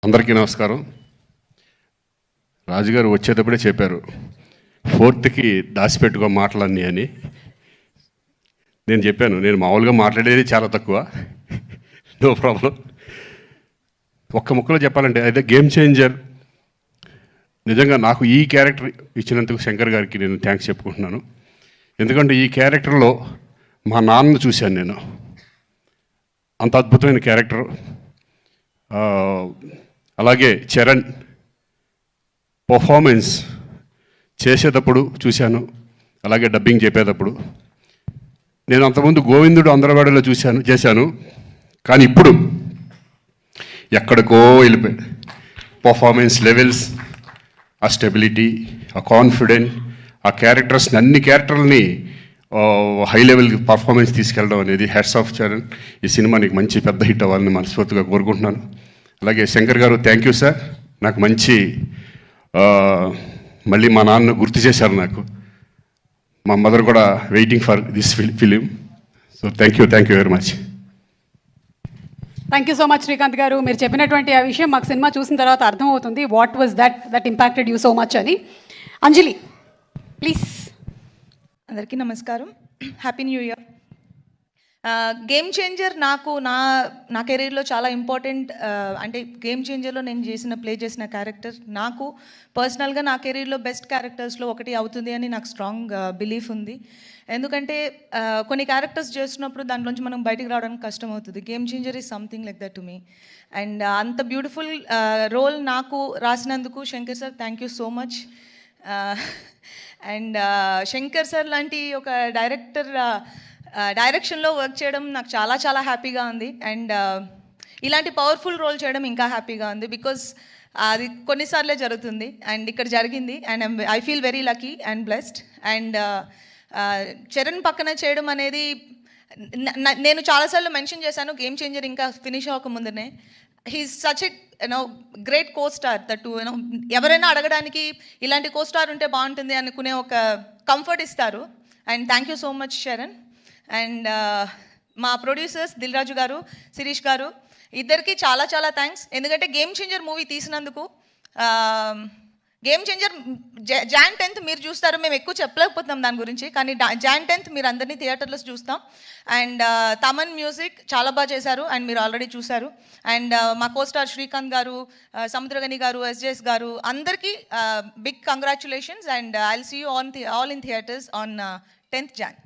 అందరికీ నమస్కారం. రాజుగారు వచ్చేటప్పుడే చెప్పారు 4th దాచిపెట్టుకో మాటలన్నీ అని. నేను చెప్పాను, నేను మామూలుగా మాట్లాడేది చాలా తక్కువ, నో ప్రాబ్లం. ఒక్క ముక్కలో చెప్పాలంటే అయితే గేమ్ చేంజర్. నిజంగా నాకు ఈ క్యారెక్టర్ ఇచ్చినందుకు శంకర్ గారికి నేను థ్యాంక్స్ చెప్పుకుంటున్నాను. ఎందుకంటే ఈ క్యారెక్టర్లో మా నాన్నను చూశాను నేను. అంత అద్భుతమైన క్యారెక్టర్. అలాగే చరణ్ పర్ఫార్మెన్స్ చేసేటప్పుడు చూశాను, అలాగే డబ్బింగ్ చెప్పేటప్పుడు. నేను అంతకుముందు గోవిందుడు అందరవాడలో చేశాను, కానీ ఇప్పుడు ఎక్కడికో వెళ్ళిపోయాడు. పర్ఫార్మెన్స్ లెవెల్స్, ఆ స్టెబిలిటీ, ఆ కాన్ఫిడెంట్, ఆ క్యారెక్టర్స్ని అన్ని క్యారెక్టర్లని హై లెవెల్ పర్ఫార్మెన్స్ తీసుకెళ్ళడం అనేది హ్యాట్స్ ఆఫ్ చరణ్. ఈ సినిమా నీకు మంచి పెద్ద హిట్ అవ్వాలని మనస్ఫూర్తిగా కోరుకుంటున్నాను. అలాగే శంకర్ గారు థ్యాంక్ యూ సార్. నాకు మంచి మళ్ళీ మా నాన్న గుర్తు చేశారు నాకు. మా మదర్ కూడా waiting for this film. So thank you very much. Thank you so much Srikanth గారు. మీరు చెప్పినటువంటి ఆ విషయం మాకు సినిమా చూసిన తర్వాత అర్థమవుతుంది, what was that impacted you so much అని. అంజలి ప్లీజ్. అందరికీ నమస్కారం, happy new year. Game changer నాకు నా కెరీర్లో చాలా ఇంపార్టెంట్. అంటే గేమ్ చేంజర్లో నేను ప్లే చేసిన క్యారెక్టర్ నాకు పర్సనల్గా నా కెరీర్లో బెస్ట్ క్యారెక్టర్స్లో ఒకటి అవుతుంది అని నాకు స్ట్రాంగ్ బిలీఫ్ ఉంది. ఎందుకంటే కొన్ని క్యారెక్టర్స్ చేస్తున్నప్పుడు దాంట్లోంచి మనం బయటికి రావడానికి కష్టం అవుతుంది. Game changer is something like that to me. And అంత బ్యూటిఫుల్ రోల్ నాకు రాసినందుకు Shankar sir thank you so much. And Shankar sir లాంటి ఒక డైరెక్షన్లో వర్క్ చేయడం నాకు చాలా చాలా హ్యాపీగా ఉంది. అండ్ ఇలాంటి పవర్ఫుల్ రోల్ చేయడం ఇంకా హ్యాపీగా ఉంది, బికాజ్ అది కొన్నిసార్లే జరుగుతుంది అండ్ ఇక్కడ జరిగింది. And I feel very lucky and blessed. And Charan పక్కన చేయడం అనేది నేను చాలాసార్లు మెన్షన్ చేశాను, గేమ్ చేంజర్ ఇంకా ఫినిష్ అవ్వకముందునే. He's such a great co star that ఎవరైనా అడగడానికి ఇలాంటి కో స్టార్ ఉంటే బాగుంటుంది అనుకునే ఒక కంఫర్ట్ ఇస్తారు. And thank you so much Charan. And మా ప్రొడ్యూసర్స్ దిల్ రాజు గారు, శిరీష్ గారు, ఇద్దరికి చాలా చాలా థ్యాంక్స్. ఎందుకంటే గేమ్ చేంజర్ మూవీ తీసినందుకు. గేమ్ చేంజర్ Jan 10th మీరు చూస్తారు, మేము ఎక్కువ చెప్పలేకపోతున్నాం దాని గురించి, కానీ Jan 10th మీరు అందరినీ థియేటర్లో చూస్తాం. అండ్ తమన్ మ్యూజిక్ చాలా బాగా చేశారు అండ్ మీరు ఆల్రెడీ చూశారు. అండ్ మా కోస్టార్ శ్రీకాంత్ గారు, సముద్రగని గారు, SJS గారు, అందరికీ big congratulations. And I will see you all in theatres on 10th Jan.